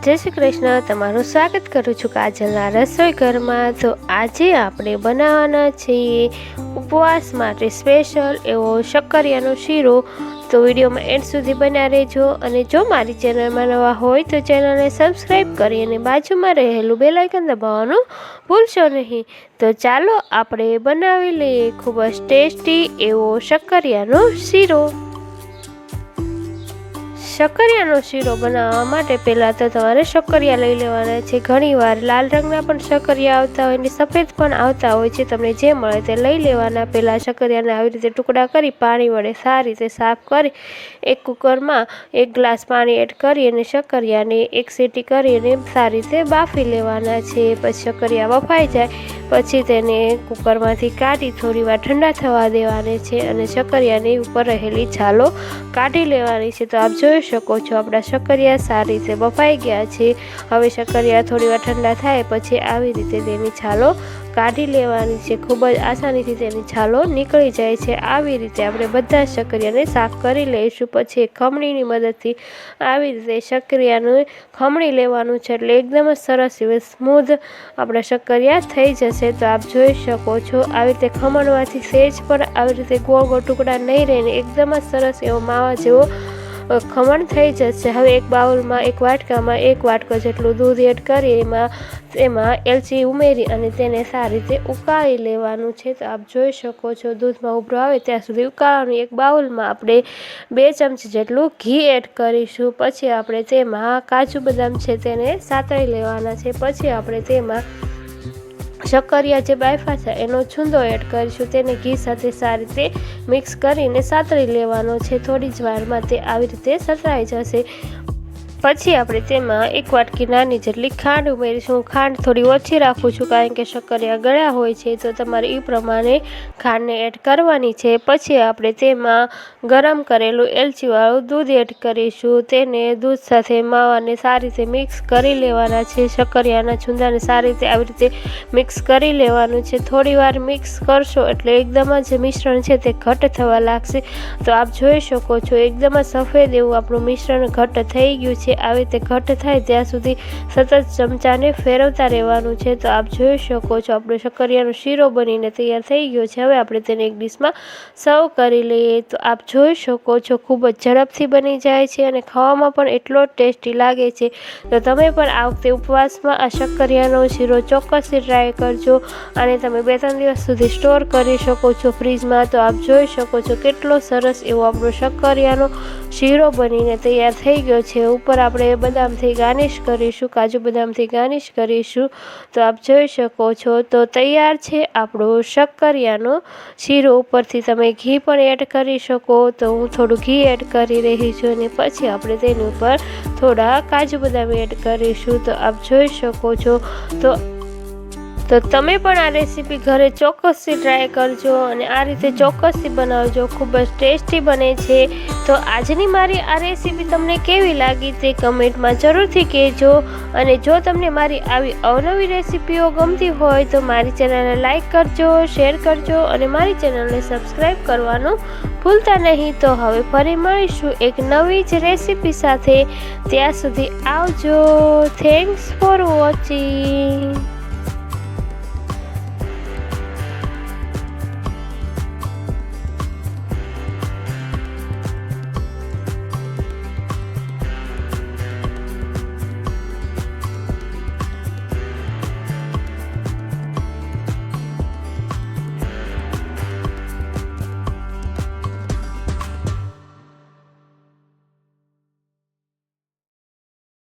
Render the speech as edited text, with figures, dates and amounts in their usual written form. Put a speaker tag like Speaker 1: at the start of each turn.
Speaker 1: જય શ્રી કૃષ્ણ, તમારું સ્વાગત કરું છું કાજલના રસોઈ ઘરમાં। તો આજે આપણે બનાવવાના છીએ ઉપવાસ માટે સ્પેશિયલ એવો શક્કરિયાનો શીરો। તો વિડીયોમાં એન્ડ સુધી બન્યા રહેજો અને જો મારી ચેનલમાં નવા હોય તો ચેનલને સબસ્ક્રાઈબ કરી અને બાજુમાં રહેલું બેલ આઇકન દબાવવાનું ભૂલશો નહીં। તો ચાલો આપણે બનાવી લઈએ ખૂબ જ ટેસ્ટી એવો શક્કરિયાનો શીરો। શક્કરિયાનો શીરો બનાવવા માટે પહેલાં તો તમારે શક્કરિયા લઈ લેવાના છે। ઘણીવાર લાલ રંગના પણ શક્કરિયા આવતા હોય અને સફેદ પણ આવતા હોય છે, તમને જે મળે તે લઈ લેવાના। પહેલાં શક્કરિયાને આવી રીતે ટુકડા કરી પાણી વડે સારી રીતે સાફ કરી એક કુકરમાં 1 ગ્લાસ પાણી એડ કરી અને શક્કરિયાને એક સીટી કરી અને સારી રીતે બાફી લેવાના છે। પછી શક્કરિયા બફાઈ જાય પછી તેને કુકરમાંથી કાઢી થોડી વાર ઠંડા થવા દેવાને છે અને શક્કરિયાની ઉપર રહેલી છાલો કાઢી લેવાની છે। તો આપ જોઈ શકો છો આપણા શક્કરિયા સારી રીતે બફાઈ ગયા છે। હવે શક્કરિયા થોડી વાર ઠંડા થાય પછી આવી રીતે તેની છાલો કાઢી લેવાની છે। ખૂબ જ આસાનીથી તેની છાલો નીકળી જાય છે। આવી રીતે આપણે બધા શક્કરિયાને સાફ કરી લઈશું। પછી ખમણીની મદદથી આવી રીતે શક્કરિયાને ખમણી લેવાનું છે એટલે એકદમ જ સરસ એવી સ્મૂધ આપણા શક્કરિયા થઈ જશે। તો આપ જોઈ શકો છો આવી રીતે ખમણવાથી સહેજ પણ આવી રીતે ગોળ ગોળ ટુકડા નહીં રહીને એકદમ જ સરસ એવો માવા જેવો ખમણ થઈ જશે। હવે એક બાઉલમાં એક વાટકામાં 1 વાટકો જેટલું દૂધ એડ કરી એમાં એલચી ઉમેરી અને તેને સારી રીતે ઉકાળી લેવાનું છે। તો આપ જોઈ શકો છો દૂધમાં ઉભરો આવે ત્યાં સુધી ઉકાળવાનું। એક બાઉલમાં આપણે 2 ચમચી જેટલું ઘી એડ કરીશું। પછી આપણે તેમાં કાજુ બદામ છે તેને સાતળી લેવાના છે। પછી આપણે તેમાં શક્કરિયા જે બાફા છે એનો છૂંદો એડ કરીશું। તેને ઘી સાથે સારી રીતે મિક્સ કરીને સાતળી લેવાનો છે। થોડી જ વારમાં તે આવી રીતે સતરાઈ જશે। પછી આપણે તેમાં 1 વાટકી નાની જેટલી ખાંડ ઉમેરીશું। ખાંડ થોડી ઓછી રાખું છું કારણ કે શક્કરિયા ગળ્યા હોય છે, તો તમારે એ પ્રમાણે ખાંડને એડ કરવાની છે। પછી આપણે તેમાં ગરમ કરેલું એલચીવાળું દૂધ એડ કરીશું। તેને દૂધ સાથે માવાને સારી રીતે મિક્સ કરી લેવાના છે। શક્કરિયાના છૂંદાને સારી રીતે આવી રીતે મિક્સ કરી લેવાનું છે। થોડી વાર મિક્સ કરશો એટલે એકદમ જ મિશ્રણ છે તે ઘટ્ટ થવા લાગશે। તો આપ જોઈ શકો છો એકદમ જ સફેદ એવું આપણું મિશ્રણ ઘટ્ટ થઈ ગયું છે। આવી રીતે ઘટ્ટ થાય ત્યાં સુધી સતત ચમચાને ફેરવતા રહેવાનું છે। તો આપ જોઈ શકો છો આપણો શક્કરિયાનો શીરો બનીને તૈયાર થઈ ગયો છે। હવે આપણે તેને એક ડીશમાં સર્વ કરી લઈએ। તો આપ જોઈ શકો છો ખૂબ જ ઝડપથી બની જાય છે અને ખાવામાં પણ એટલો ટેસ્ટી લાગે છે। તો તમે પણ આ વખતે ઉપવાસમાં આ શક્કરિયાનો શીરો ચોક્કસથી ટ્રાય કરજો અને તમે 2-3 દિવસ સુધી સ્ટોર કરી શકો છો ફ્રીજમાં। તો આપ જોઈ શકો છો કેટલો સરસ એવો આપણો શક્કરિયાનો શીરો બનીને તૈયાર થઈ ગયો છે। ઉપર આપણે બદામથી ગાર્નિશ કરીશું, કાજુ બદામથી ગાર્નિશ કરીશું। તો આપ જોઈ શકો છો તો તૈયાર છે આપણો શક્કરિયાનો શીરો। ઉપરથી તમે ઘી પણ એડ કરી શકો। તો હું થોડું ઘી એડ કરી રહી છું અને પછી આપણે તેની ઉપર થોડા કાજુ બદામ એડ કરીશું। તો આપ જોઈ શકો છો તો તમે પણ આ રેસીપી ઘરે ચોક્કસથી ટ્રાય કરજો અને આ રીતે ચોક્કસથી બનાવજો, ખૂબ જ ટેસ્ટી બને છે। તો આજની મારી આ રેસીપી તમને કેવી લાગી તે કમેન્ટમાં જરૂરથી કહેજો અને જો તમને મારી આવી અવનવી રેસીપીઓ ગમતી હોય તો મારી ચેનલને લાઈક કરજો, શેર કરજો અને મારી ચેનલને સબસ્ક્રાઈબ કરવાનું ભૂલતા નહીં। તો હવે ફરી મળીશું એક નવી જ રેસીપી સાથે। ત્યાં સુધી આવજો। Thanks for watching.